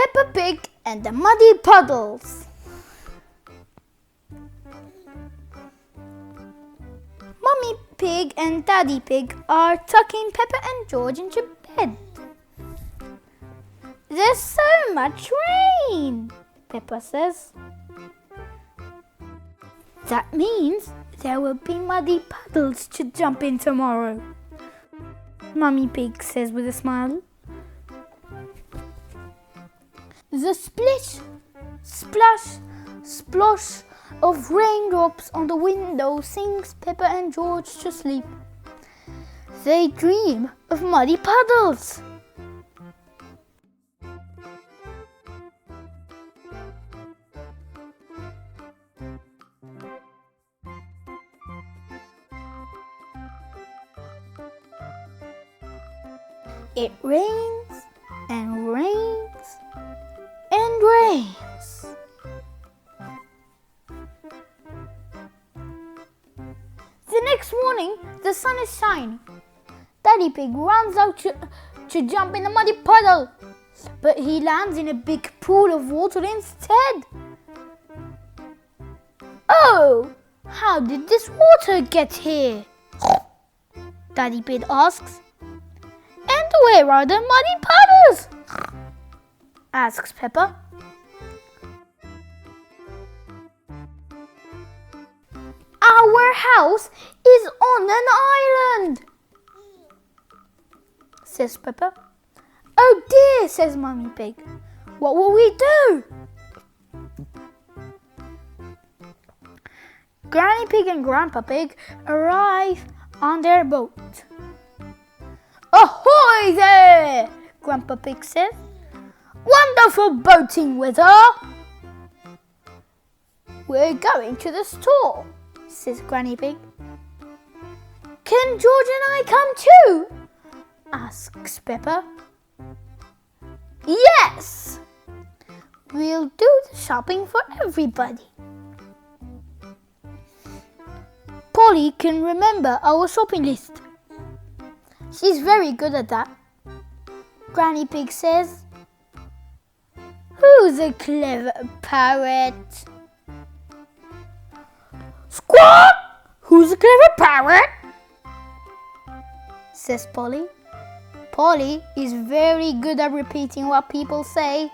Peppa Pig and the Muddy Puddles. Mummy Pig and Daddy Pig are tucking Peppa and George into bed. There's so much rain, Peppa says. That means there will be muddy puddles to jump in tomorrow, Mummy Pig says with a smile. The splish, splash, splosh of raindrops on the window sings Peppa and George to sleep. They dream of muddy puddles. It rains and rains and rains. The next morning, the sun is shining. Daddy Pig runs out to jump in a muddy puddle, but he lands in a big pool of water instead. Oh, how did this water get here? Daddy Pig asks. And where are the muddy puddles? Asks Peppa. Our house is on an island, says Peppa. Oh dear, says Mummy Pig. What will we do? Granny Pig and Grandpa Pig arrive on their boat. Ahoy there, Grandpa Pig says. Wonderful boating weather. We're going to the store, says Granny Pig. Can George and I come too? Asks Peppa. Yes! We'll do the shopping for everybody. Polly can remember our shopping list. She's very good at that, Granny Pig says. Who's a clever parrot? Squawk! Who's a clever parrot? Says Polly. Polly is very good at repeating what people say.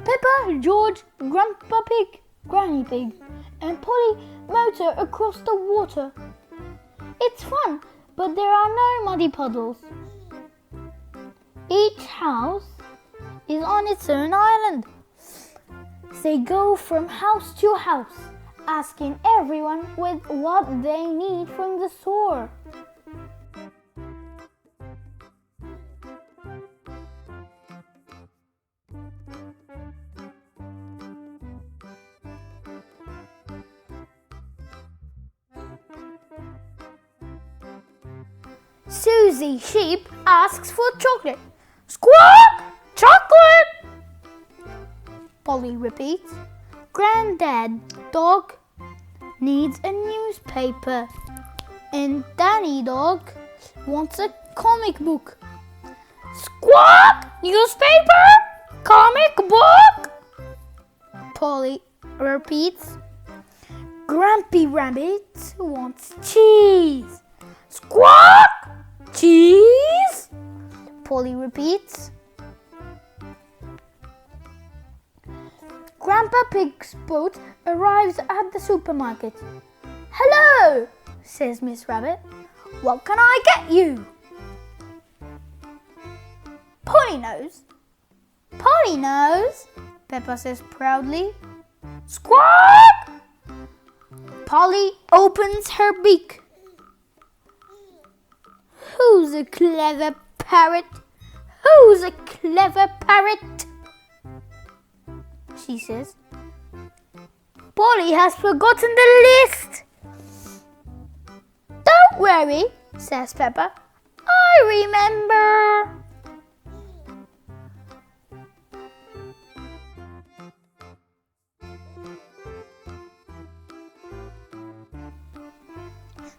Peppa, George, Grandpa Pig, Granny Pig, and Polly motor across the water. It's fun, but there are no muddy puddles. Each house is on its own island. They go from house to house, asking everyone what they need from the store. Susie Sheep asks for chocolate. Squawk! Chocolate! Polly repeats. Granddad Dog needs a newspaper. And Danny Dog wants a comic book. Squawk! Newspaper? Comic book? Polly repeats. Grumpy Rabbit wants cheese. Squawk! Cheese? Polly repeats. Grandpa Pig's boat arrives at the supermarket. Hello, says Miss Rabbit. What can I get you? Polly knows. Polly knows, Peppa says proudly. Squawk! Polly opens her beak. Who's a clever parrot? Who's a clever parrot? She says. Polly has forgotten the list. Don't worry, says Peppa. I remember.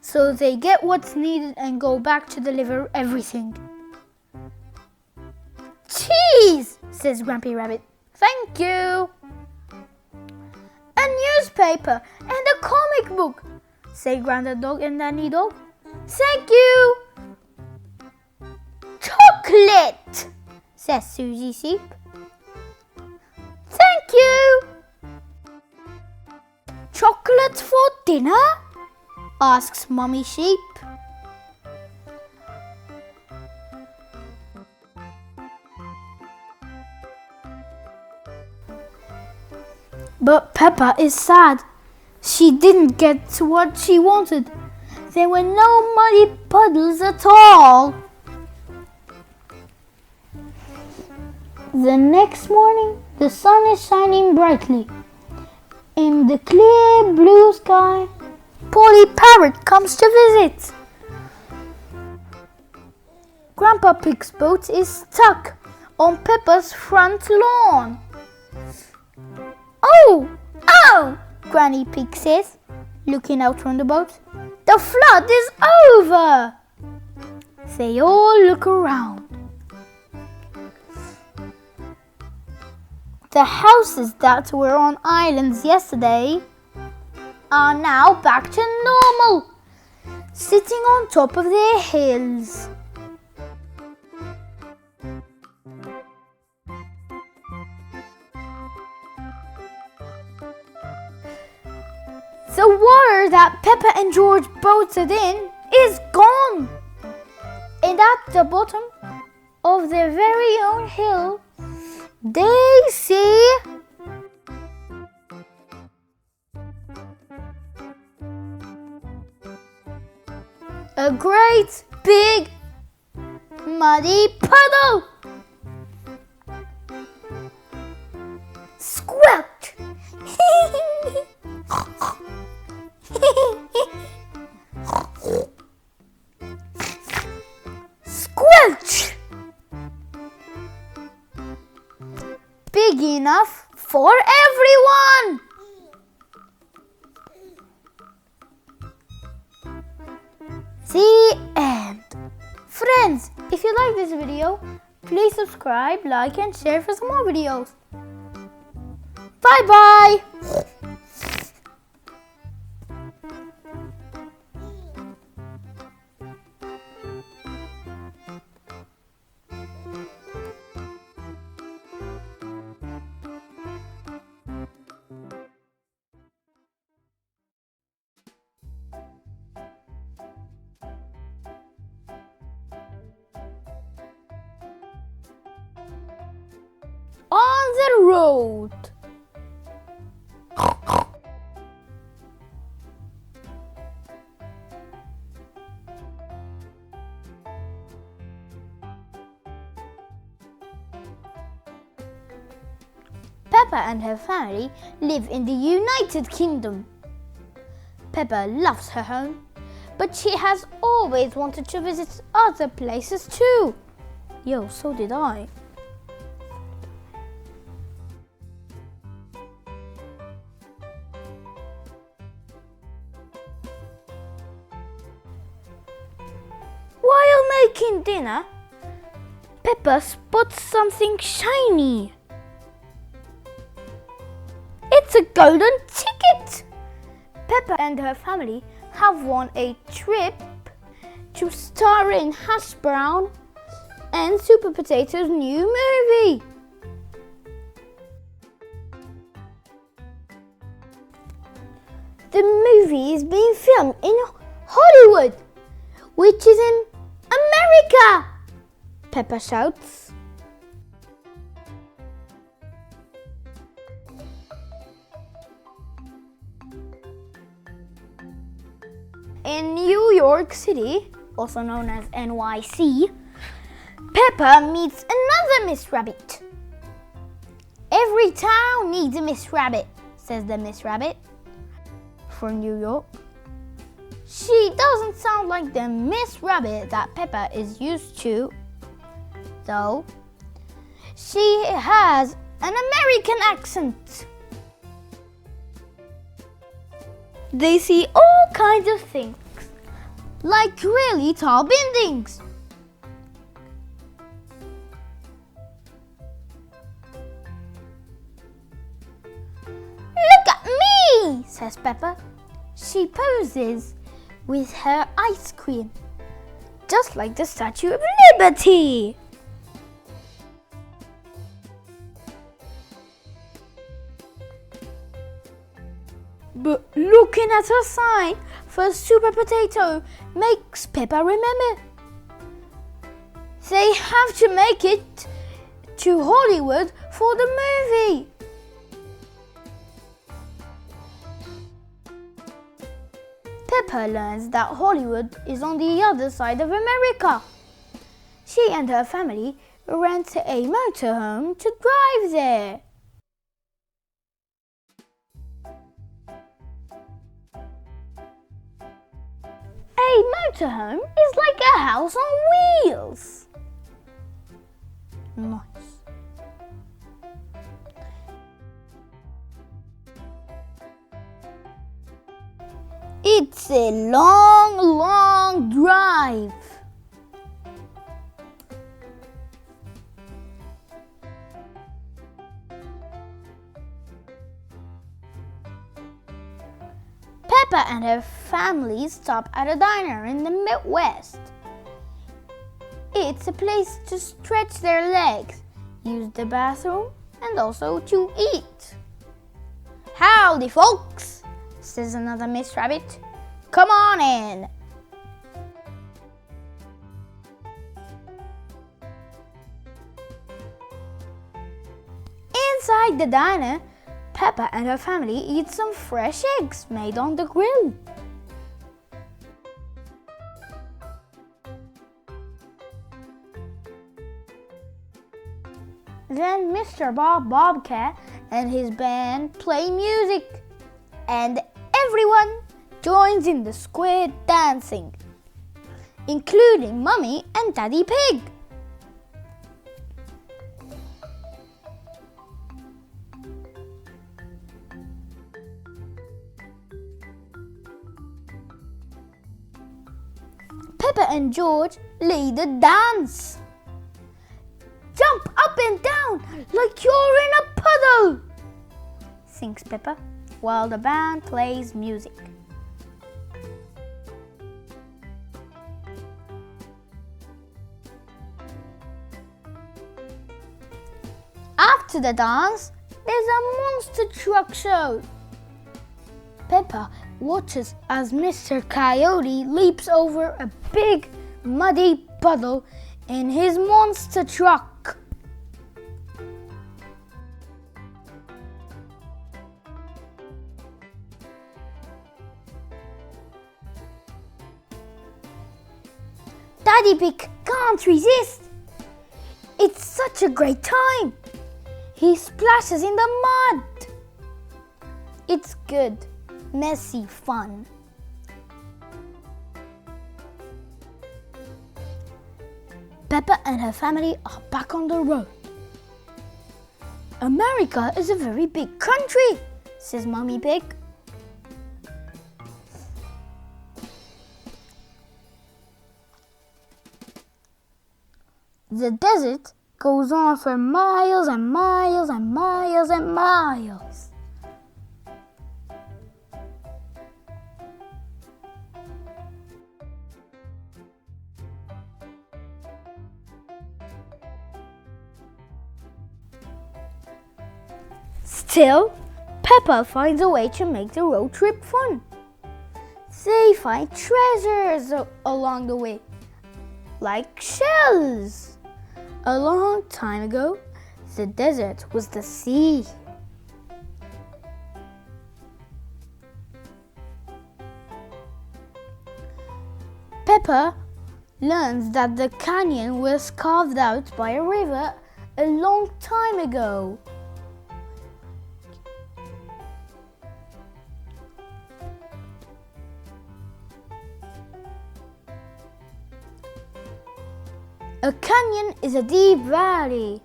so they get what's needed and go back to deliver everything. Cheese, says Grumpy Rabbit. Thank you. A newspaper and a comic book, say Grandad Dog and Danny Dog. Thank you. Chocolate, says Susie Sheep. Thank you. Chocolate for dinner? Asks Mummy Sheep. But Peppa is sad. She didn't get what she wanted. There were no muddy puddles at all. The next morning, the sun is shining brightly. In the clear blue sky, Polly Parrot comes to visit. Grandpa Pig's boat is stuck on Peppa's front lawn. Oh, Granny Pig says, looking out from the boat. The flood is over. They all look around. The houses that were on islands yesterday are now back to normal, sitting on top of their hills. The water that Peppa and George boated in is gone. And at the bottom of their very own hill, they see a great big muddy puddle. Squelch! Squelch! Big enough for everyone! The end. Friends, if you like this video, please subscribe, like and share for some more videos. Bye bye! On the road. Peppa and her family live in the United Kingdom. Peppa loves her home, but she has always wanted to visit other places too. Yo, so did I. While making dinner, Peppa spots something shiny. It's a golden ticket! Peppa and her family have won a trip to star in Hash Brown and Super Potato's new movie. The movie is being filmed in Hollywood, which is in America, Peppa shouts. In New York City, also known as NYC, Peppa meets another Miss Rabbit. Every town needs a Miss Rabbit, says the Miss Rabbit for New York. She doesn't sound like the Miss Rabbit that Peppa is used to, though. She has an American accent. They see all kinds of things, like really tall buildings. Look at me, says Peppa. She poses with her ice cream, just like the Statue of Liberty. But looking at her sign for Super Potato makes Peppa remember. They have to make it to Hollywood for the movie. Peppa learns that Hollywood is on the other side of America. She and her family rent a motorhome to drive there. A motorhome is like a house on wheels. Nice. It's a long, long drive. Peppa and her family stop at a diner in the Midwest. It's a place to stretch their legs, use the bathroom, and also to eat. Howdy, folks, says another Miss Rabbit. Come on in. Inside the diner, Peppa and her family eat some fresh eggs made on the grill. Then Mr. Bob Bobcat and his band play music, and everyone joins in the square dancing, including Mummy and Daddy Pig. Peppa and George lead a dance. Jump up and down like you're in a puddle, sings Peppa, while the band plays music. After the dance, there's a monster truck show. Peppa watches as Mr. Coyote leaps over a big muddy puddle in his monster truck. Daddy Pig can't resist. It's such a great time. He splashes in the mud. It's good, messy fun. Peppa and her family are back on the road. America is a very big country, says Mummy Pig. The desert goes on for miles and miles and miles and miles. Still, Peppa finds a way to make the road trip fun. They find treasures along the way, like shells. A long time ago, the desert was the sea. Peppa learns that the canyon was carved out by a river a long time ago. A canyon is a deep valley.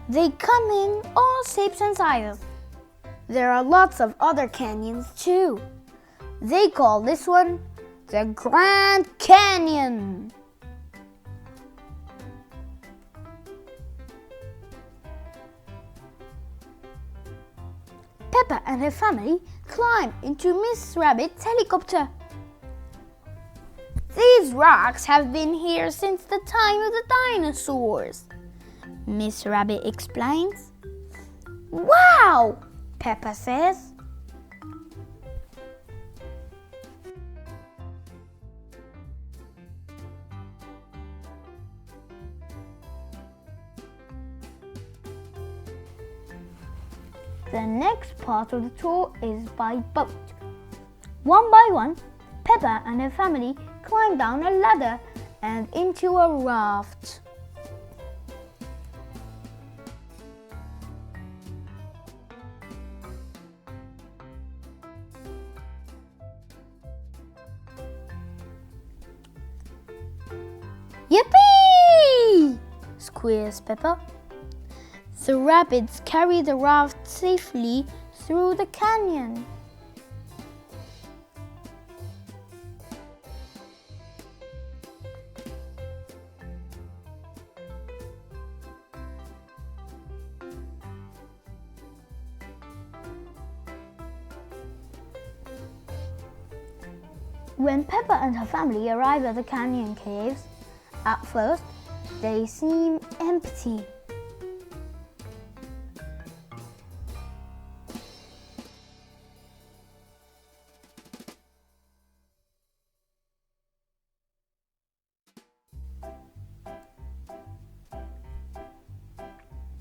They come in all shapes and sizes. There are lots of other canyons too. They call this one the Grand Canyon. Peppa and her family climb into Miss Rabbit's helicopter. These rocks have been here since the time of the dinosaurs, Miss Rabbit explains. Wow, Peppa says. The next part of the tour is by boat. One by one, Peppa and her family climb down a ladder and into a raft. Yippee! Squeals Peppa. The rabbits carry the raft safely through the canyon. When Peppa and her family arrive at the canyon caves, at first they seem empty.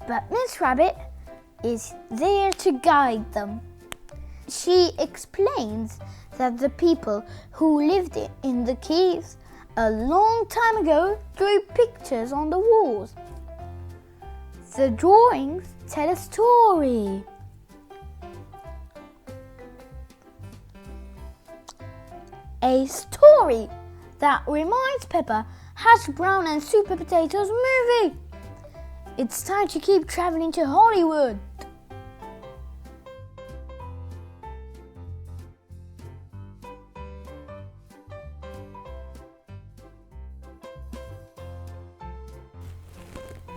But Miss Rabbit is there to guide them. She explains that the people who lived in the caves a long time ago drew pictures on the walls. The drawings tell a story. A story that reminds Peppa Hash Brown and Super Potato's movie. It's time to keep traveling to Hollywood.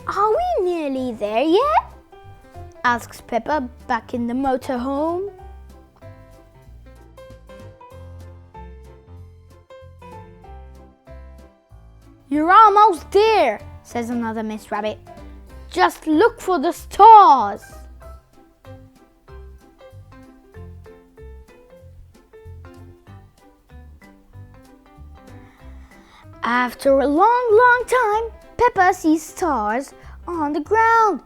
Are we nearly there yet? Asks Peppa back in the motorhome. You're almost there, says another Miss Rabbit. Just look for the stars. After a long time, Peppa sees stars on the ground.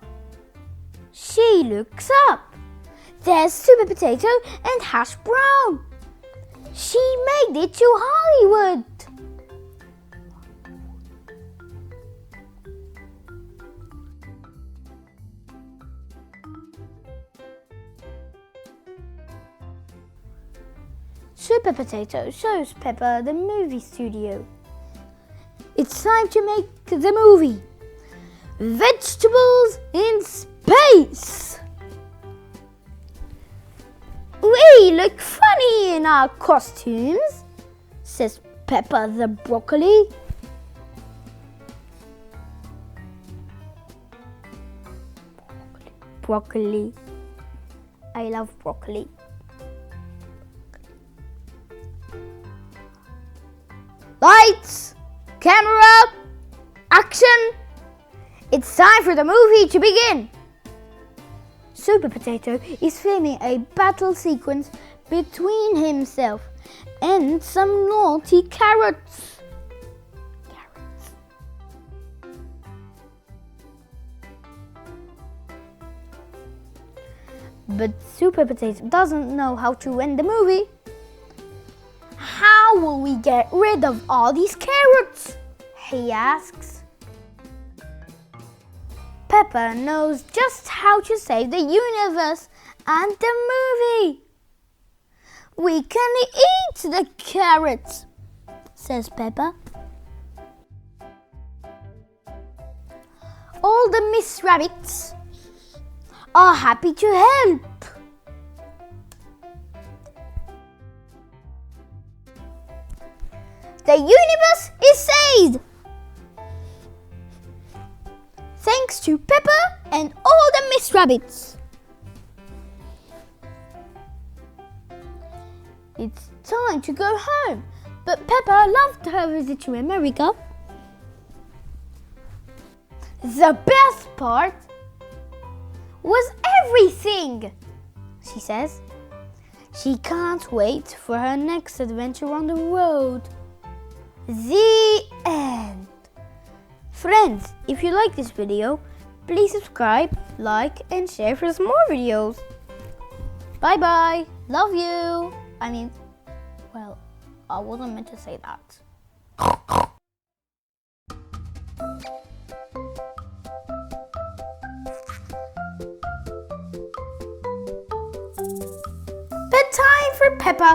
She looks up. There's Super Potato and Hash Brown. She made it to Hollywood. Super Potato shows Peppa the movie studio. It's time to make the movie. Vegetables in space. We look funny in our costumes, says Peppa the broccoli. Broccoli. I love broccoli. Lights, camera, action! It's time for the movie to begin. Super Potato is filming a battle sequence between himself and some naughty carrots. But Super Potato doesn't know how to end the movie. How will we get rid of all these carrots? He asks. Peppa knows just how to save the universe and the movie. We can eat the carrots, says Peppa. All the Miss Rabbits are happy to help. The universe is saved! Thanks to Peppa and all the Miss Rabbits. It's time to go home, but Peppa loved her visit to America. The best part was everything, she says. She can't wait for her next adventure on the road. The end. Friends, if you like this video, please subscribe, like and share for some more videos. Bye bye. Love you. I wasn't meant to say that. Bedtime for Peppa.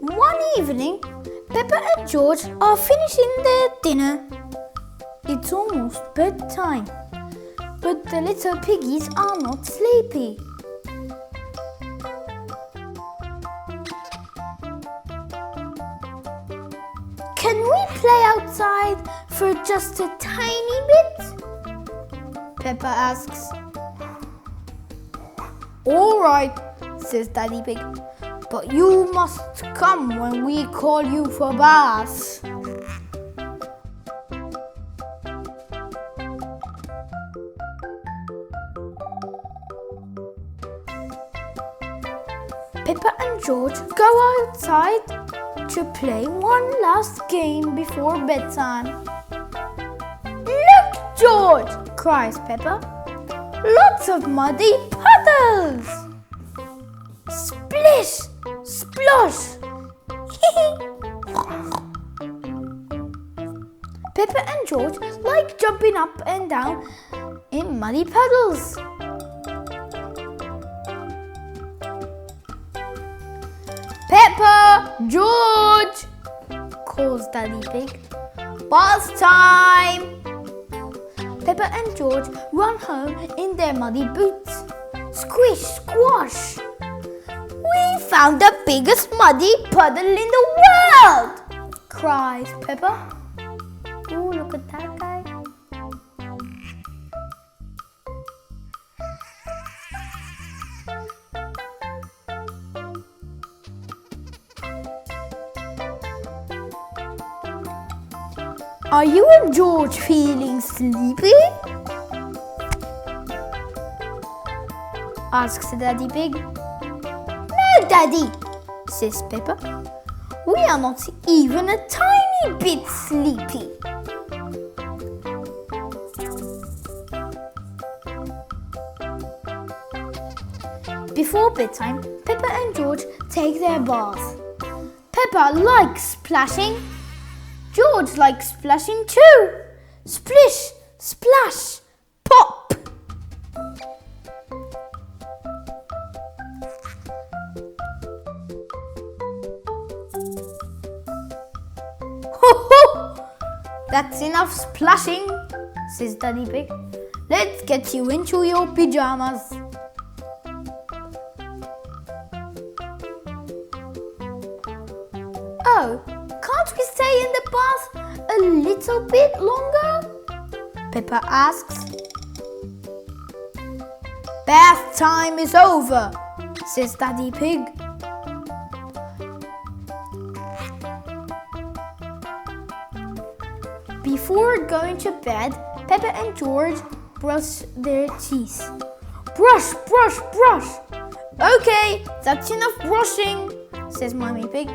One evening, Peppa and George are finishing their dinner. It's almost bedtime, but the little piggies are not sleepy. Can we play outside for just a tiny bit? Peppa asks. All right, says Daddy Pig, but you must come when we call you for baths. Peppa and George go outside to play one last game before bedtime. Look, George, cries Peppa. Lots of muddy puddles. Splish, splosh. Peppa and George like jumping up and down in muddy puddles. Peppa, George, calls Daddy Pig. Bath time! Peppa and George run home in their muddy boots. Squish, squash! We found the biggest muddy puddle in the world! Cries Peppa. Ooh, look at that guy. Are you and George feeling sleepy? Asks Daddy Pig. No, Daddy, says Peppa. We are not even a tiny bit sleepy. Before bedtime, Peppa and George take their bath. Peppa likes splashing. George likes splashing too. Splish, splash, pop. Ho ho! That's enough splashing, says Daddy Pig. Let's get you into your pyjamas. Oh, can't we stay in the bath a little bit longer? Peppa asks. Bath time is over, says Daddy Pig. Before going to bed, Peppa and George brush their teeth. Brush, brush, brush. Okay, that's enough brushing, says Mummy Pig.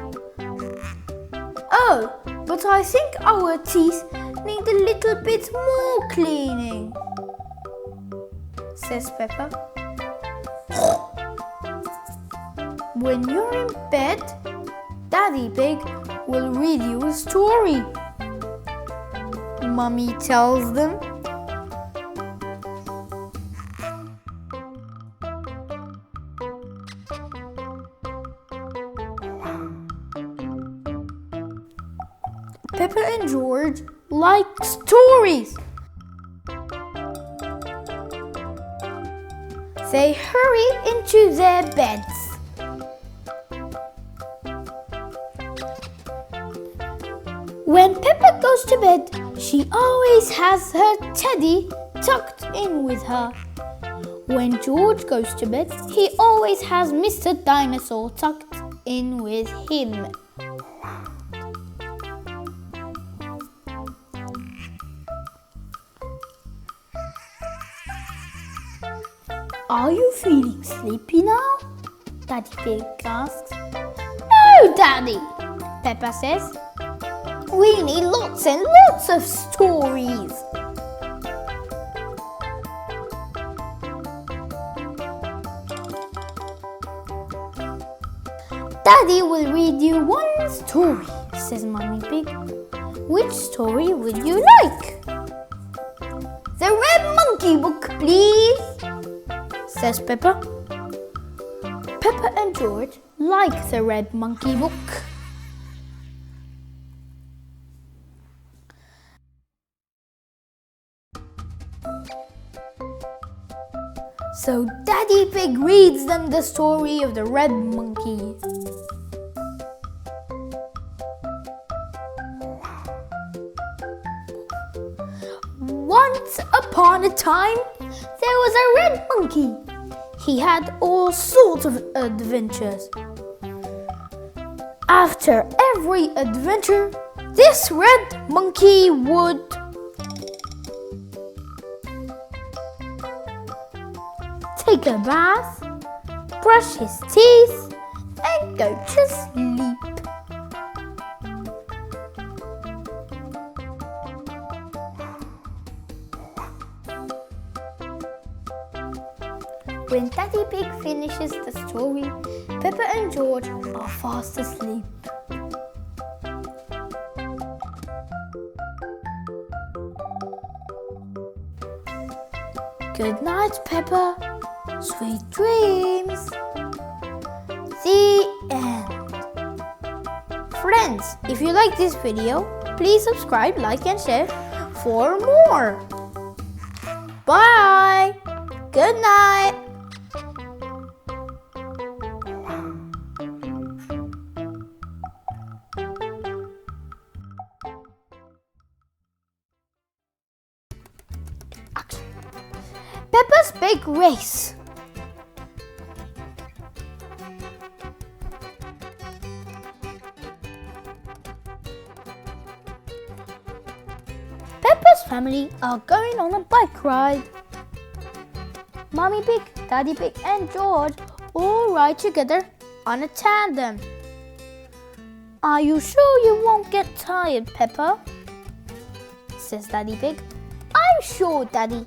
Oh, but I think our teeth need a little bit more cleaning, says Peppa. When you're in bed, Daddy Pig will read you a story, Mummy tells them. Peppa and George like stories. They hurry into their beds. When Peppa goes to bed, she always has her teddy tucked in with her. When George goes to bed, he always has Mr. Dinosaur tucked in with him. Are you feeling sleepy now? Daddy Pig asks. No, Daddy, Peppa says. We need lots and lots of stories. Daddy will read you one story, says Mummy Pig. Which story would you like? The Red Monkey book, please, says Peppa. Peppa and George like the Red Monkey book. So Daddy Pig reads them the story of the Red Monkey. Once upon a time, there was a red monkey. He had all sorts of adventures. After every adventure, this red monkey would take a bath, brush his teeth, and go to sleep. When Daddy Pig finishes the story, Peppa and George are fast asleep. Good night, Peppa. Sweet dreams. The end. Friends, if you like this video, please subscribe, like and share for more. Bye. Good night. Peppa's Big Race. Peppa's family are going on a bike ride. Mommy Pig, Daddy Pig and George all ride together on a tandem. Are you sure you won't get tired, Peppa? Says Daddy Pig. I'm sure, Daddy,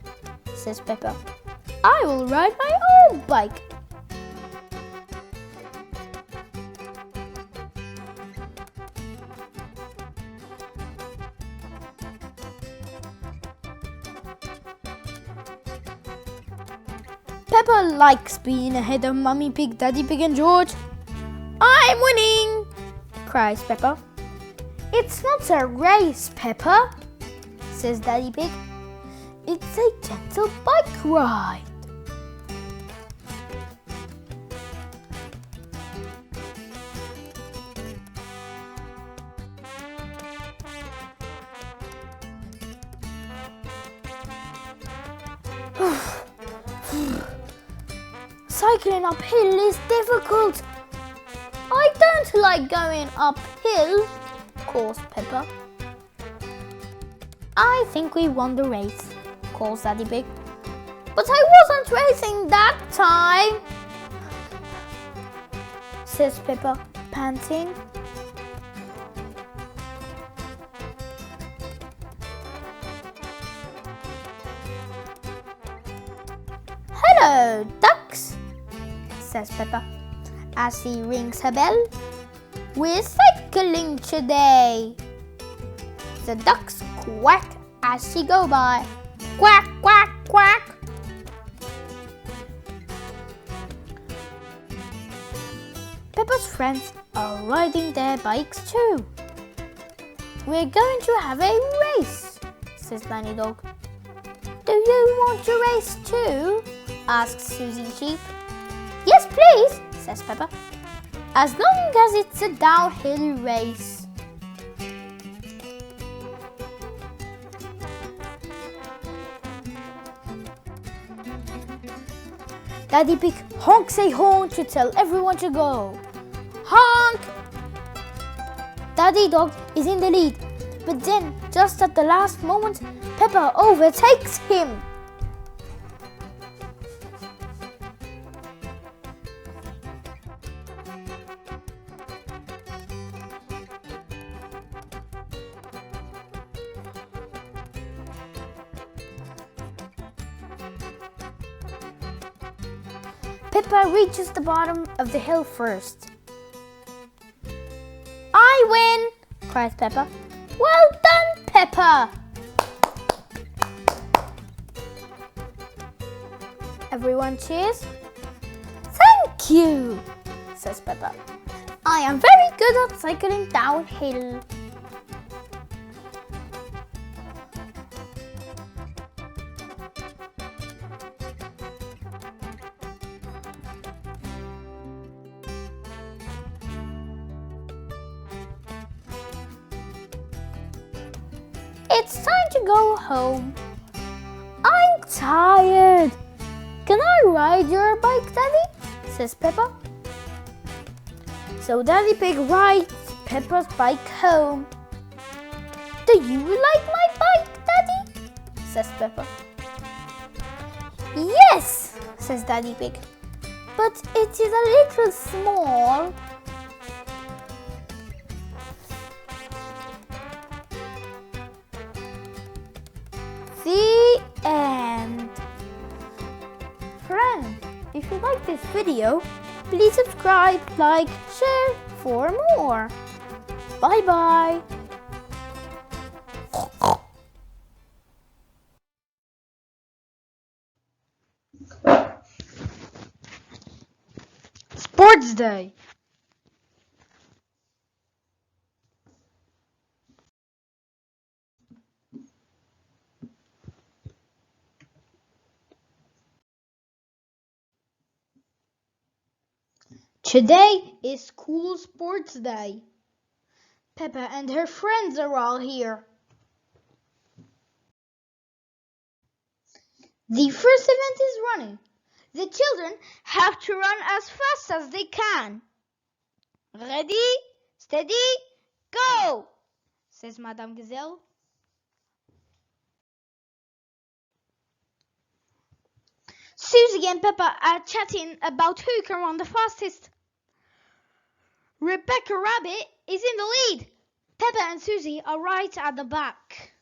says Peppa. I will ride my own bike. Peppa likes being ahead of Mummy Pig, Daddy Pig and George. I'm winning, cries Peppa. It's not a race, Peppa, says Daddy Pig. It's a gentle bike ride. Cycling uphill is difficult. I don't like going uphill, calls Peppa. I think we won the race, calls Daddy Pig. But I wasn't racing that time, says Peppa, panting. Hello, ducks, says Peppa, as she rings her bell. We're cycling today. The ducks quack as she go by. Quack, quack, quack. Peppa's friends are riding their bikes too. We're going to have a race, says Danny Dog. Do you want to race too? asks Susie the sheep. Yes, please, says Peppa. As long as it's a downhill race. Daddy Pig honks a horn to tell everyone to go. Honk! Daddy Dog is in the lead, but then, just at the last moment, Peppa overtakes him. Peppa reaches the bottom of the hill first. I win, cries Peppa. Well done, Peppa! Everyone cheers. Thank you, says Peppa. I am very good at cycling downhill. It's time to go home. I'm tired. Can I ride your bike, Daddy? Says Peppa. So Daddy Pig rides Peppa's bike home. Do you like my bike, Daddy? Says Peppa. Yes, says Daddy Pig. But it is a little small. The end. Friends, if you like this video, please subscribe, like, share for more. Bye bye. Sports Day. Today is school sports day. Peppa and her friends are all here. The first event is running. The children have to run as fast as they can. Ready, steady, go, says Madame Gazelle. Susie and Peppa are chatting about who can run the fastest. Rebecca Rabbit is in the lead. Peppa and Susie are right at the back.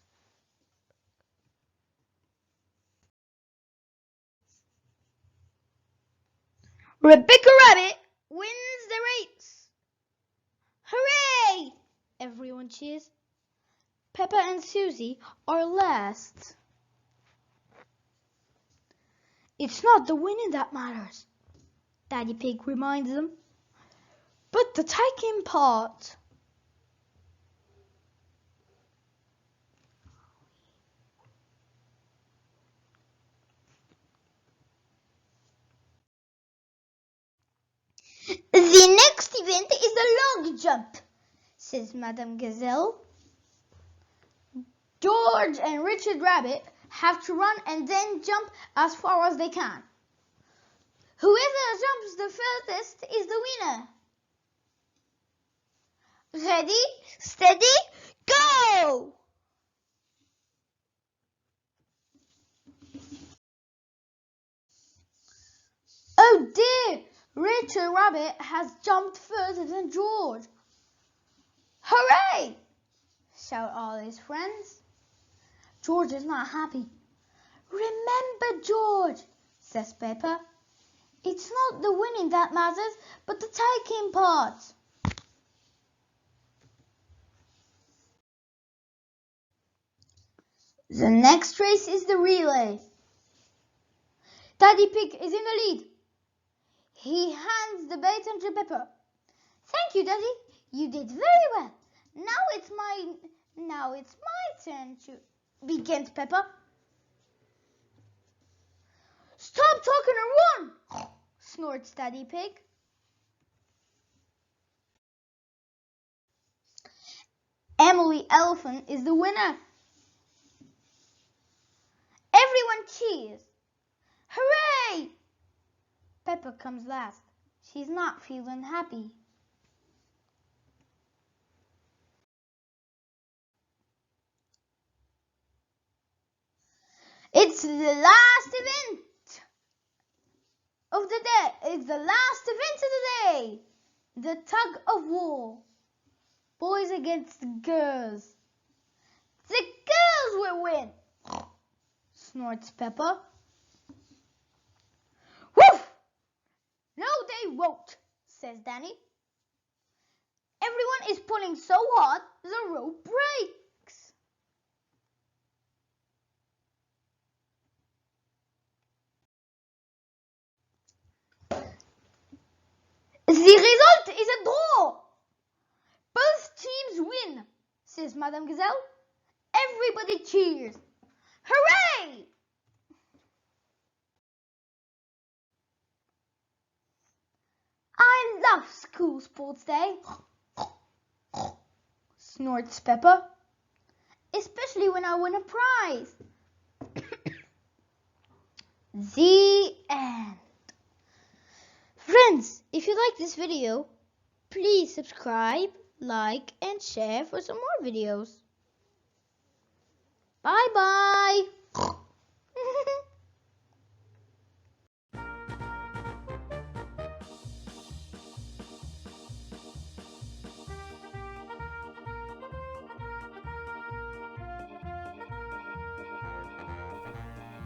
Rebecca Rabbit wins the race. Hooray! Everyone cheers. Peppa and Susie are last. It's not the winning that matters, Daddy Pig reminds them, but the taking part. The next event is the long jump, says Madame Gazelle. George and Richard Rabbit have to run and then jump as far as they can. Whoever jumps the furthest is the winner. Ready, steady, go! Oh dear! Richard Rabbit has jumped further than George. Hooray! Shout all his friends. George is not happy. Remember, George, says Peppa. It's not the winning that matters, but the taking part. The next race is the relay. Daddy Pig is in the lead. He hands the baton to Peppa. Thank you, Daddy. You did very well. Now it's my turn to begin, Peppa. Stop talking and run, snorts Daddy Pig. Emily Elephant is the winner. Everyone cheers. Hooray! Peppa comes last. She's not feeling happy. It's the last event of the day. It's the last event of the day. The tug of war. Boys against girls. The girls will win, snorts Peppa. Woof! No, they won't, says Danny. Everyone is pulling so hard the rope breaks. The result is a draw. Both teams win, says Madame Gazelle. Everybody cheers. Hooray! I love school sports day, snorts Peppa, especially when I win a prize. The end. Friends, if you like this video, please subscribe, like, and share for some more videos. Bye bye.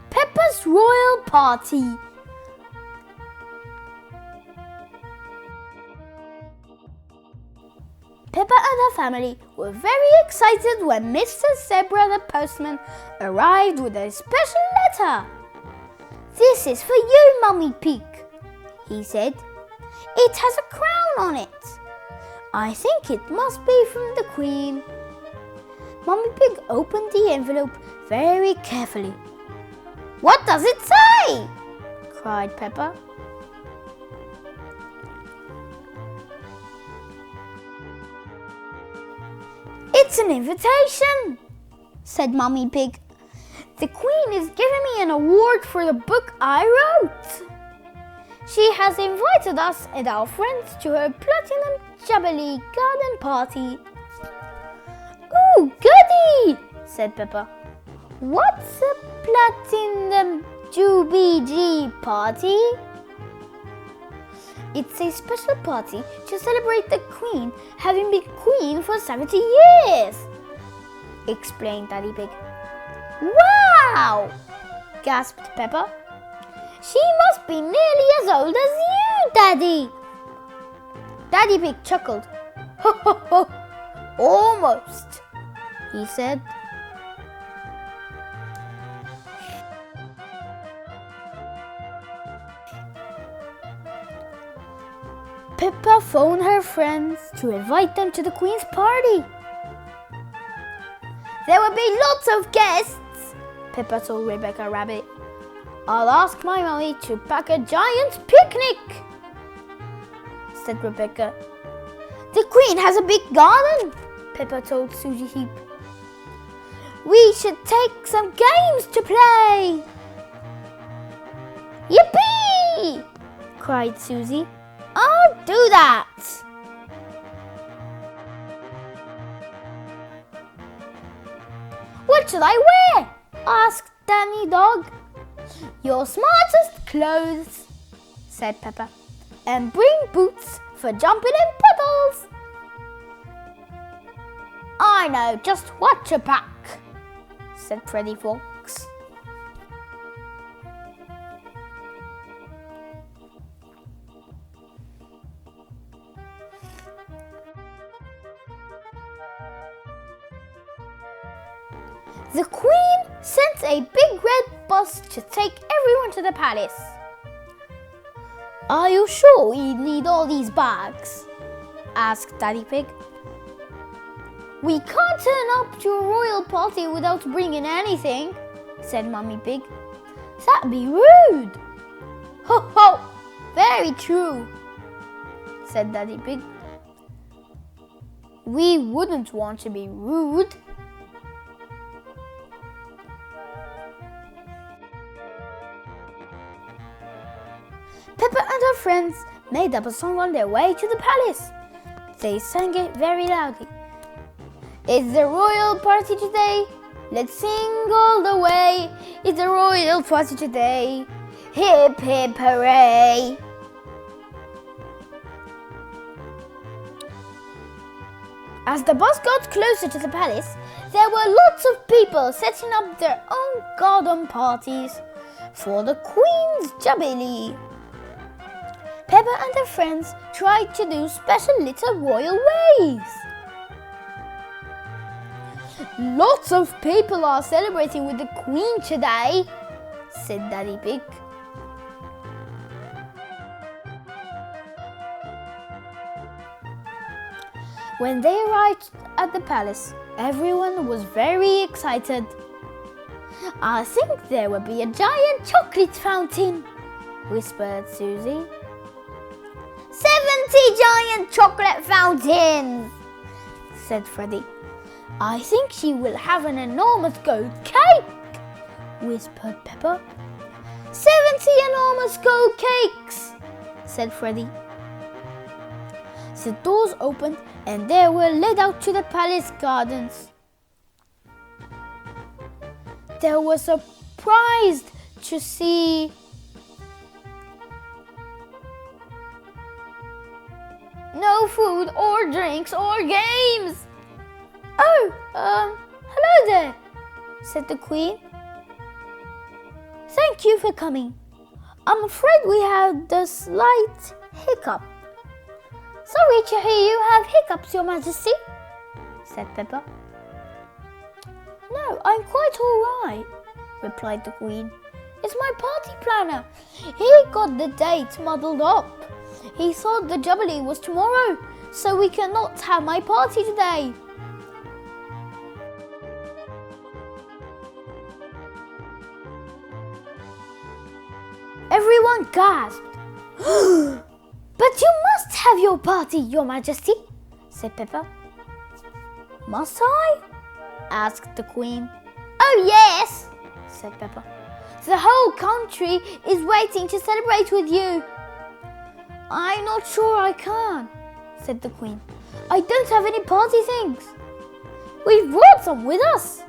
Peppa's Royal Party. Peppa and her family were very excited when Mr. Zebra the postman arrived with a special letter. "This is for you, Mummy Pig," he said. "It has a crown on it. I think it must be from the Queen." Mummy Pig opened the envelope very carefully. "What does it say?" cried Peppa. "It's an invitation," said Mummy Pig. "The Queen is giving me an award for the book I wrote. She has invited us and our friends to her Platinum Jubilee garden party." "Ooh, goody!" said Peppa. "What's a Platinum Jubilee party?" "It's a special party to celebrate the Queen having been Queen for 70 years, explained Daddy Pig. "Wow!" gasped Peppa. "She must be nearly as old as you, Daddy." Daddy Pig chuckled. "Ho, ho, ho! Almost," he said. Peppa phoned her friends to invite them to the Queen's party. "There will be lots of guests," Peppa told Rebecca Rabbit. "I'll ask my mummy to pack a giant picnic," said Rebecca. "The Queen has a big garden," Peppa told Susie Heap. "We should take some games to play." "Yippee!" cried Susie. "I'll do that." "What should I wear?" asked Danny Dog. "Your smartest clothes," said Peppa. "And bring boots for jumping in puddles." "I know just what to pack," said Freddy Fox. The Queen sent a big red bus to take everyone to the palace. "Are you sure we need all these bags?" asked Daddy Pig. "We can't turn up to a royal party without bringing anything," said Mummy Pig. "That'd be rude." Ho ho! Very true, said Daddy Pig. We wouldn't want to be rude. Peppa and her friends made up a song on their way to the palace. They sang it very loudly. It's the royal party today. Let's sing all the way. It's the royal party today. Hip hip hooray. As the bus got closer to the palace, there were lots of people setting up their own garden parties for the Queen's Jubilee. Peppa and her friends tried to do special little royal ways. Lots of people are celebrating with the Queen today, said Daddy Pig. When they arrived at the palace, everyone was very excited. I think there will be a giant chocolate fountain, whispered Susie. 70 giant chocolate fountains, said Freddie. I think she will have an enormous gold cake, whispered Peppa. 70 enormous gold cakes, said Freddie. The doors opened and they were led out to the palace gardens. They were surprised to see no food or drinks or games. Oh, hello there, said the Queen. Thank you for coming. I'm afraid we had a slight hiccup. Sorry to hear you have hiccups, Your Majesty, said Peppa. No, I'm quite all right, replied the Queen. It's my party planner. He got the date muddled up. He thought the Jubilee was tomorrow, so we cannot have my party today. Everyone gasped. But you must have your party, Your Majesty, said Peppa. Must I? Asked the Queen. Oh yes, said Peppa. The whole country is waiting to celebrate with you. I'm not sure I can, said the Queen. I don't have any party things. We've brought some with us.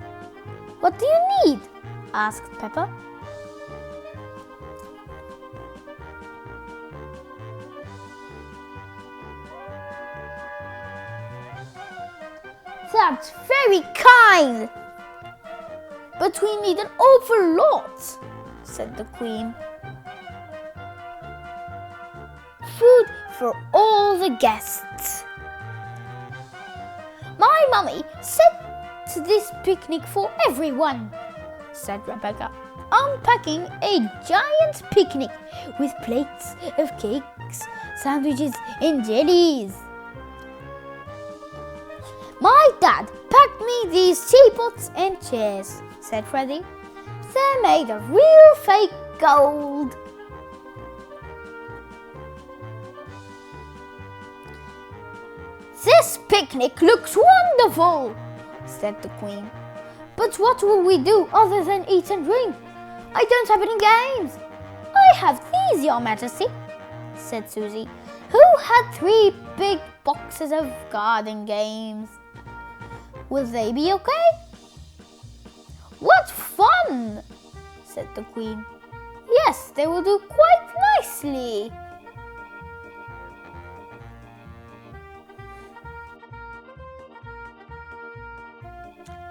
What do you need? Asked Peppa. That's very kind. But we need an awful lot, said the Queen. Food for all the guests. My mummy set this picnic for everyone, said Rebecca. I'm packing a giant picnic with plates of cakes, sandwiches and jellies. My dad packed me these teapots and chairs, said Freddie. They're made of real fake gold. This picnic looks wonderful, said the Queen. But what will we do other than eat and drink? I don't have any games. I have these, Your Majesty, said Susie, who had 3 big boxes of garden games. Will they be okay? What fun, said the Queen. Yes, they will do quite nicely.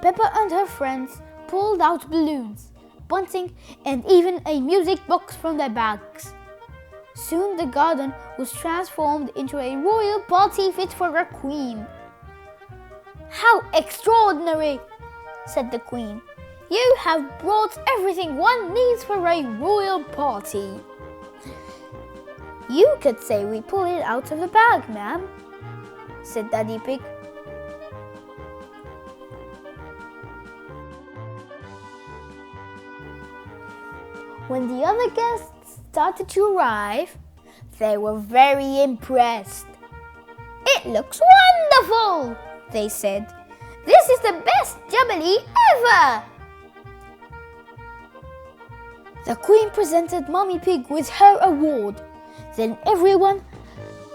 Peppa and her friends pulled out balloons, bunting, and even a music box from their bags. Soon the garden was transformed into a royal party fit for a queen. How extraordinary, said the Queen. You have brought everything one needs for a royal party. You could say we pull it out of the bag, ma'am, said Daddy Pig. When the other guests started to arrive, they were very impressed. "It looks wonderful," they said. "This is the best jubilee ever." The Queen presented Mummy Pig with her award. Then everyone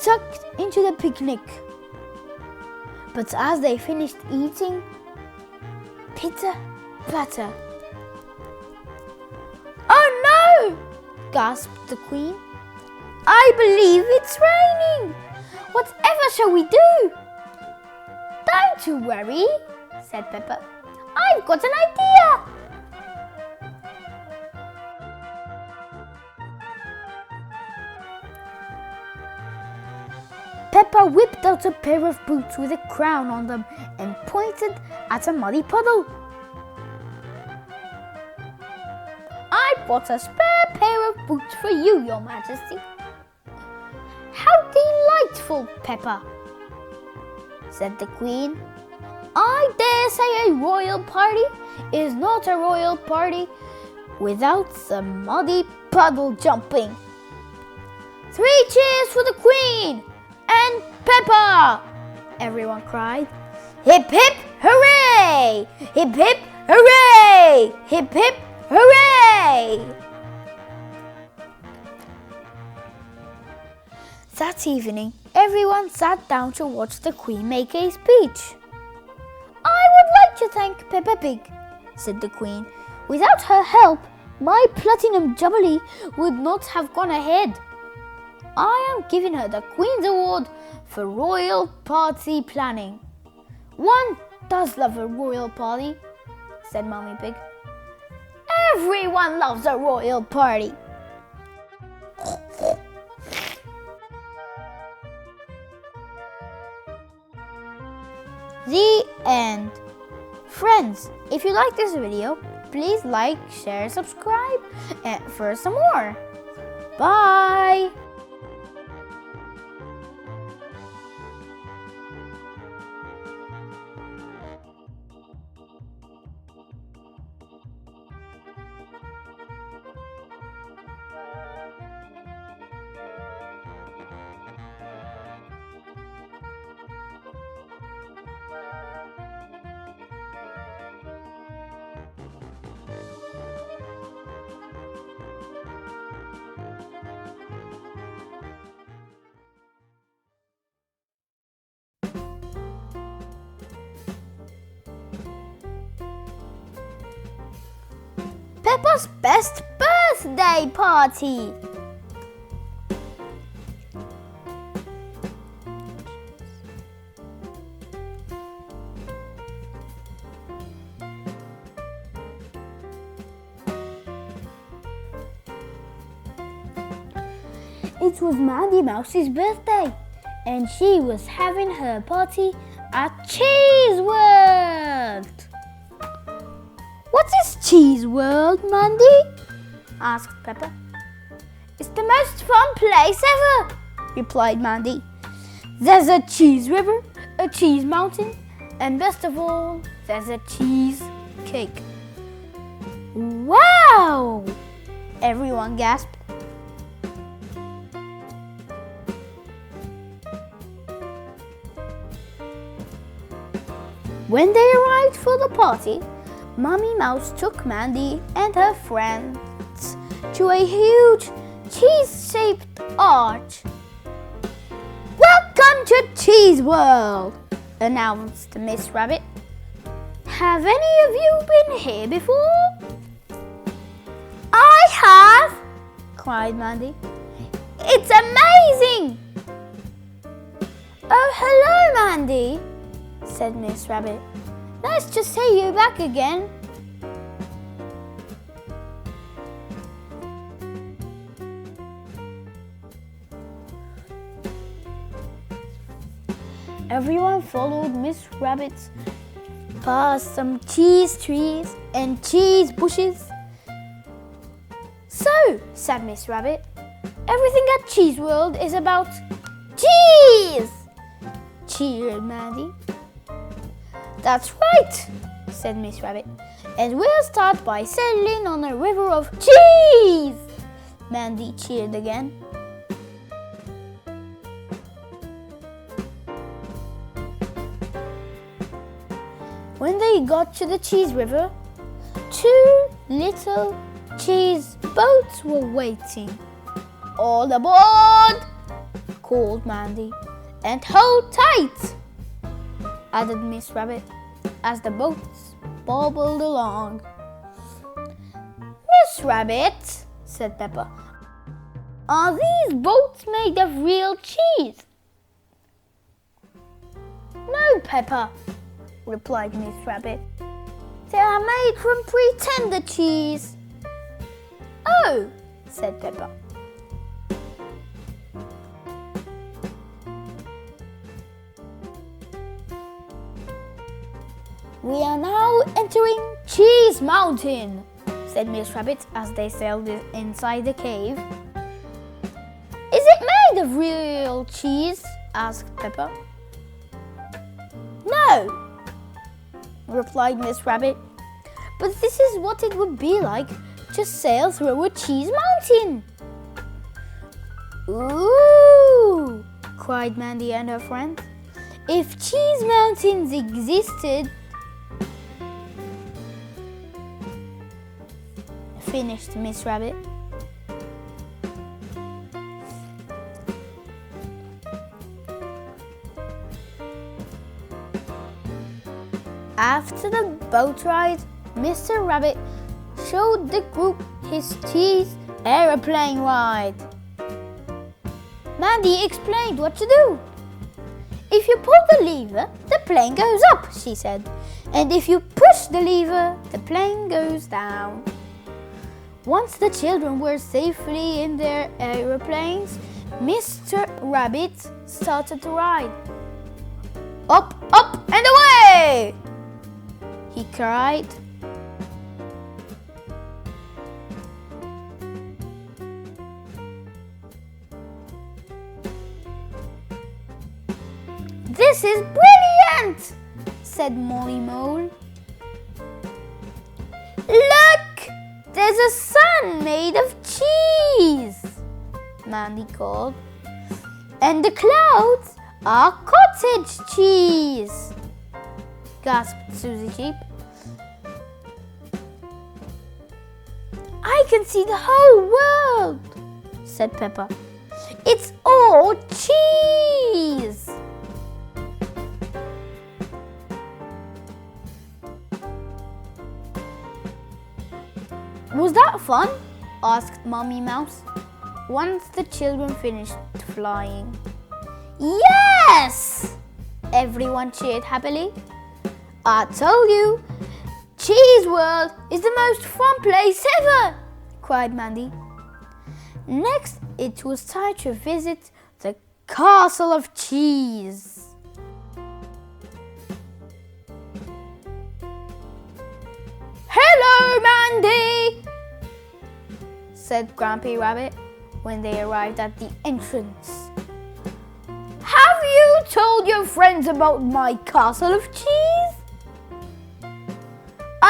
tucked into the picnic. But as they finished eating, pitter patter. "Oh no!" gasped the Queen. "I believe it's raining. Whatever shall we do?" "Don't you worry," said Peppa. "I've got an idea." Peppa whipped out a pair of boots with a crown on them and pointed at a muddy puddle. "I bought a spare pair of boots for you, Your Majesty." "How delightful, Peppa," said the Queen. "I dare say a royal party is not a royal party without the muddy puddle jumping. 3 cheers for the Queen and Peppa!" everyone cried. "Hip hip hooray! Hip hip hooray! Hip hip hooray!" That evening, everyone sat down to watch the Queen make a speech. "I would like to thank Peppa Pig," said the Queen. "Without her help, my platinum jubilee would not have gone ahead. I am giving her the Queen's Award for royal party planning." "One does love a royal party," said Mummy Pig. "Everyone loves a royal party." The end. Friends, if you like this video, please like, share, subscribe, and for some more. Bye! Peppa's best birthday party. It was Mandy Mouse's birthday, and she was having her party at Cheese World. "What is Cheese World, Mandy?" asked Peppa. "It's the most fun place ever," replied Mandy. "There's a cheese river, a cheese mountain, and best of all, there's a cheese cake." "Wow!" everyone gasped. When they arrived for the party, Mummy Mouse took Mandy and her friends to a huge cheese-shaped arch. "Welcome to Cheese World," announced Miss Rabbit. "Have any of you been here before?" "I have," cried Mandy. "It's amazing." "Oh, hello, Mandy," said Miss Rabbit. "Nice to see you back again." Everyone followed Miss Rabbit past some cheese trees and cheese bushes. "So," said Miss Rabbit, "everything at Cheese World is about cheese," cheered Mandy. "That's right," said Miss Rabbit, "and we'll start by sailing on a river of cheese." Mandy cheered again. When they got to the cheese river, 2 little cheese boats were waiting. "All aboard!" called Mandy. "And hold tight!" added Miss Rabbit as the boats bobbled along. "Miss Rabbit," said Peppa, "are these boats made of real cheese?" "No, Peppa," replied Miss Rabbit. "They are made from pretender cheese." "Oh," said Peppa. "We are now entering Cheese Mountain," said Miss Rabbit as they sailed inside the cave. "Is it made of real cheese?" asked Peppa. "No," replied Miss Rabbit, "but this is what it would be like to sail through a cheese mountain." "Ooh!" cried Mandy and her friends. "If cheese mountains existed..." finished Miss Rabbit. After the boat ride, Mr. Rabbit showed the group his cheese aeroplane ride. Mandy explained what to do. "If you pull the lever, the plane goes up," she said. "And if you push the lever, the plane goes down." Once the children were safely in their aeroplanes, Mr. Rabbit started to ride. "Up, up, and away!" he cried. "This is brilliant," said Molly Mole. "Look! There's a sun made of cheese," Mandy called. "And the clouds are cottage cheese," gasped Susie Sheep. "I can see the whole world," said Peppa. "It's all cheese." "Was that fun?" asked Mummy Mouse, once the children finished flying. "Yes!" everyone cheered happily. "I told you, Cheese World is the most fun place ever!" cried Mandy. Next, it was time to visit the Castle of Cheese. "Hello, Mandy!" said Grumpy Rabbit when they arrived at the entrance. "Have you told your friends about my castle of cheese?"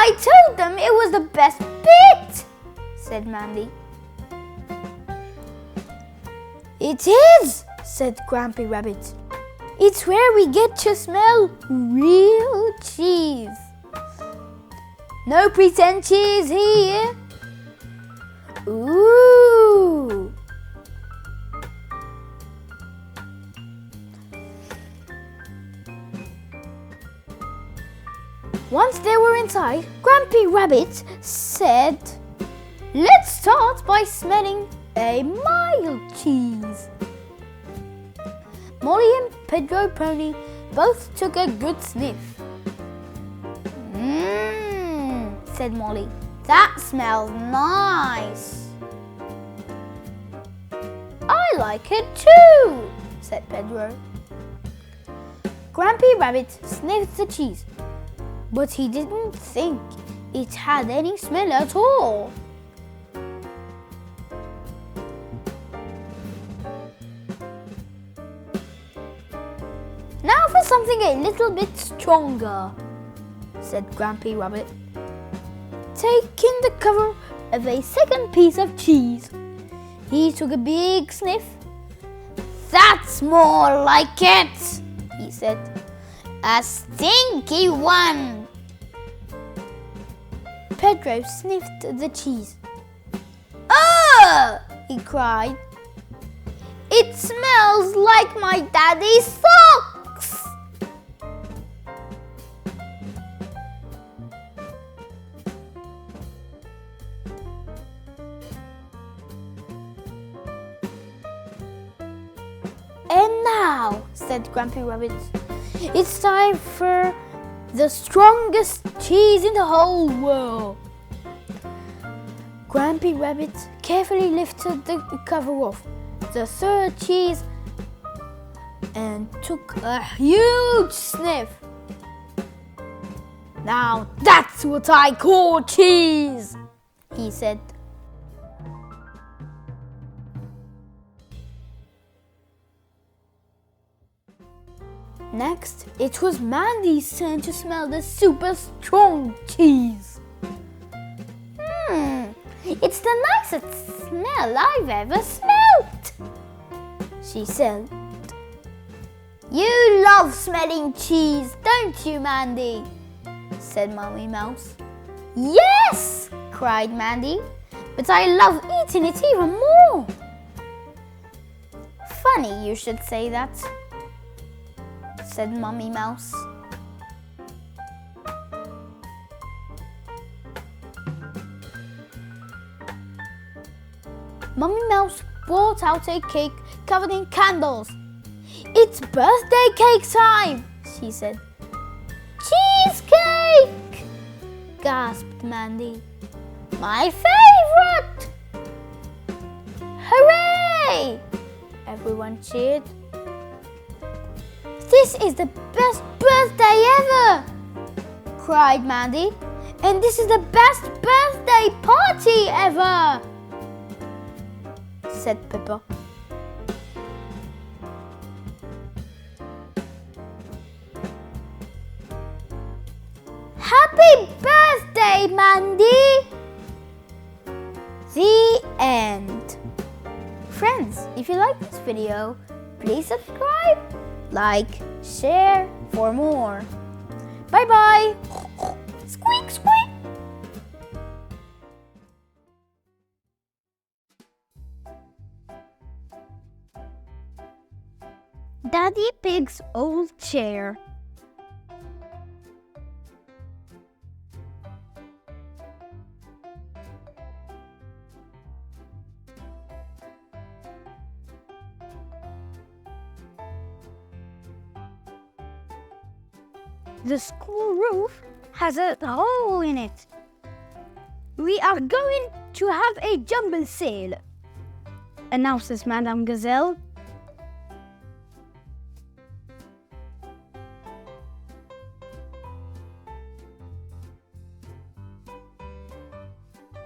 "I told them it was the best bit," said Mandy. "It is," said Grumpy Rabbit. "It's where we get to smell real cheese. No pretend cheese here." Ooh! Once they were inside, Grumpy Rabbit said, "Let's start by smelling a mild cheese." Molly and Pedro Pony both took a good sniff. "Mmm," said Molly. "That smells nice." "I like it too," said Pedro. Grumpy Rabbit sniffed the cheese, but he didn't think it had any smell at all. "Now for something a little bit stronger," said Grumpy Rabbit, taking the cover of a second piece of cheese. He took a big sniff. "That's more like it," he said. "A stinky one." Pedro sniffed the cheese. "Ugh!" he cried. "It smells like my daddy's socks." "And now," said Grumpy Rabbit, "it's time for the strongest cheese in the whole world." Grumpy Rabbit carefully lifted the cover off the third cheese and took a huge sniff. "Now that's what I call cheese," he said. Next, it was Mandy's turn to smell the super strong cheese. "It's the nicest smell I've ever smelt," she said. "You love smelling cheese, don't you, Mandy?" said Mandy Mouse. "Yes," cried Mandy, "but I love eating it even more." "Funny you should say that," said Mummy Mouse. Mummy Mouse brought out a cake covered in candles. "It's birthday cake time," she said. "Cheesecake!" gasped Mandy. "My favorite!" "Hooray!" everyone cheered. "This is the best birthday ever!" cried Mandy. "And this is the best birthday party ever!" said Peppa. "Happy birthday, Mandy!" The end. Friends, if you like this video, please subscribe, like, share for more. Bye-bye. Squeak, squeak. Daddy Pig's old chair. The school roof has a hole in it. "We are going to have a jumble sale," announces Madame Gazelle.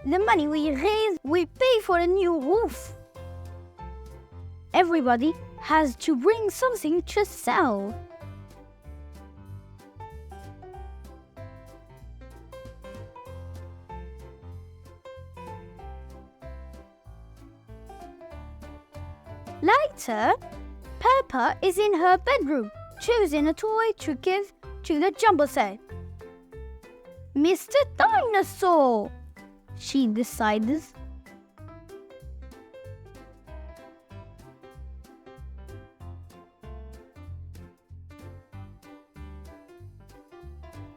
"The money we raise will pay for a new roof. Everybody has to bring something to sell." Later, Peppa is in her bedroom, choosing a toy to give to the jumble sale. "Mr. Dinosaur," she decides.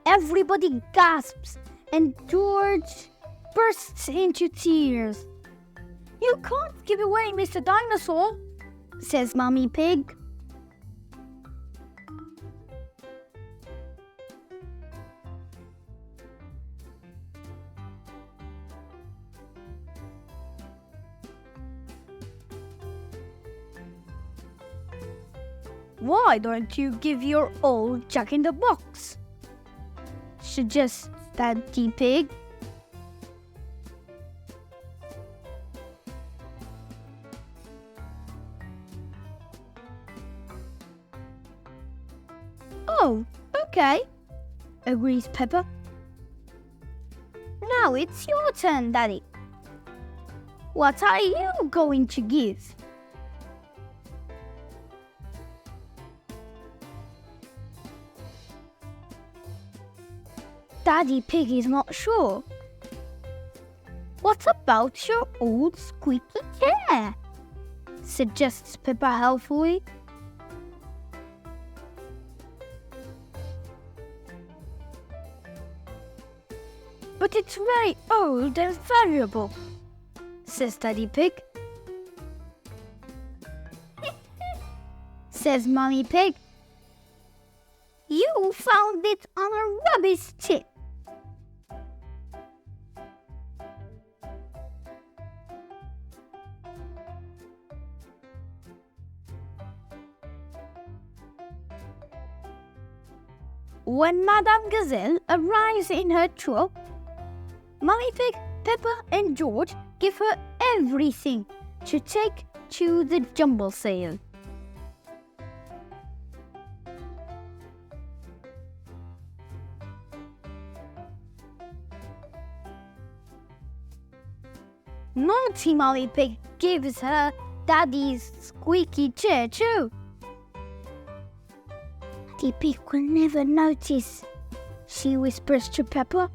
Everybody gasps and George bursts into tears. "You can't give away Mr. Dinosaur," says Mummy Pig. "Why don't you give your old Jack-in-the-Box?" suggests Daddy Pig. "Oh, okay," agrees Peppa. "Now it's your turn, Daddy." What are you going to give? Daddy Pig is not sure. What about your old squeaky chair? Suggests Peppa helpfully. But it's very old and valuable, says Daddy Pig. Says Mummy Pig. You found it on a rubbish tip. When Madame Gazelle arrives in her truck, Mummy Pig, Peppa and George give her everything to take to the jumble sale. Naughty Mummy Pig gives her Daddy's squeaky chair too. Daddy Pig will never notice, she whispers to Peppa.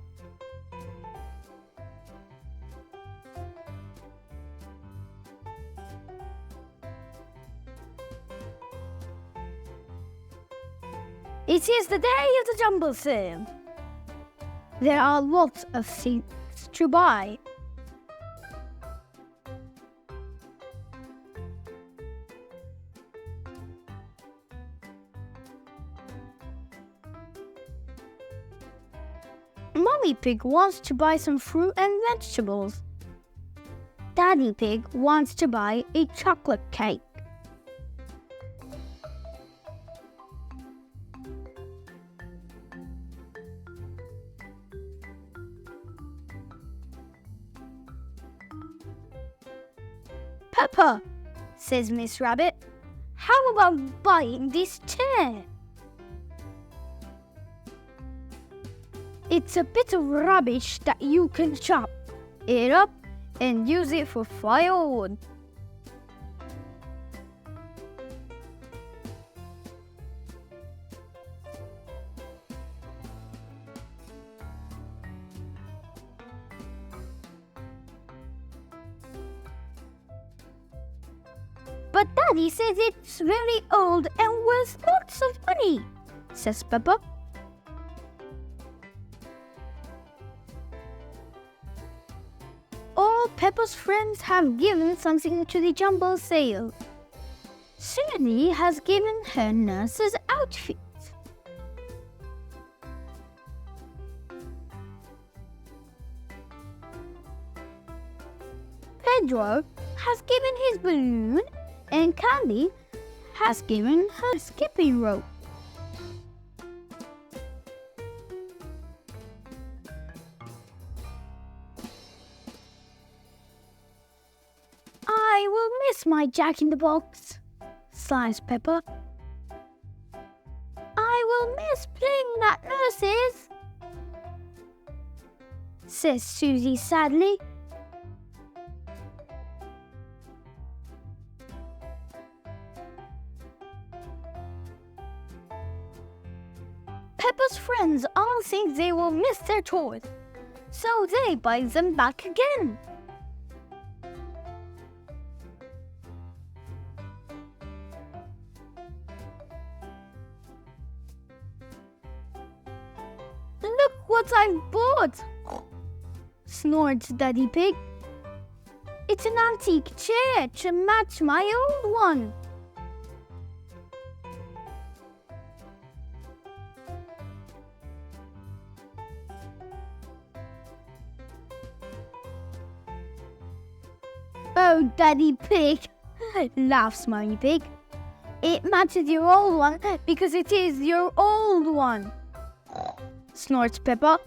It is the day of the jumble sale. There are lots of things to buy. Mummy Pig wants to buy some fruit and vegetables. Daddy Pig wants to buy a chocolate cake. Peppa, says Miss Rabbit, how about buying this chair? It's a bit of rubbish that you can chop it up and use it for firewood. But Daddy says it's very old and worth lots of money, says Peppa. All Peppa's friends have given something to the jumble sale. Susie has given her nurse's outfit. Pedro has given his balloon, and Candy has given her skipping rope. I will miss my Jack-in-the-Box, sighs Peppa. I will miss playing at nurse's, says Susie sadly. Peppa's friends all think they will miss their toys, so they buy them back again. Look what I've bought, snorts Daddy Pig. It's an antique chair to match my old one. Oh, Daddy Pig, laughs Mummy Pig. It matches your old one because it is your old one, snorts Peppa.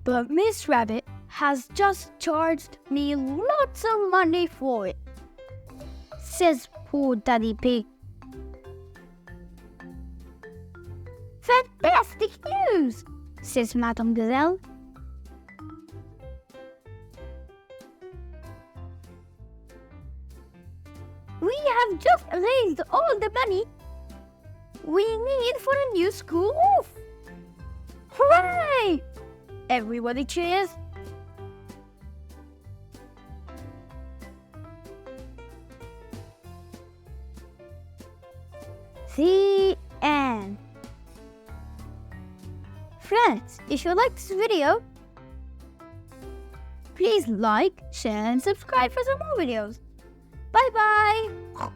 But Miss Rabbit has just charged me lots of money for it, says poor Daddy Pig. Fantastic news, says Madame Gazelle. We have just raised all the money we need for a new school roof. Hooray! Everybody cheers. The end. Friends, if you like this video, please like, share and subscribe for some more videos. Bye bye.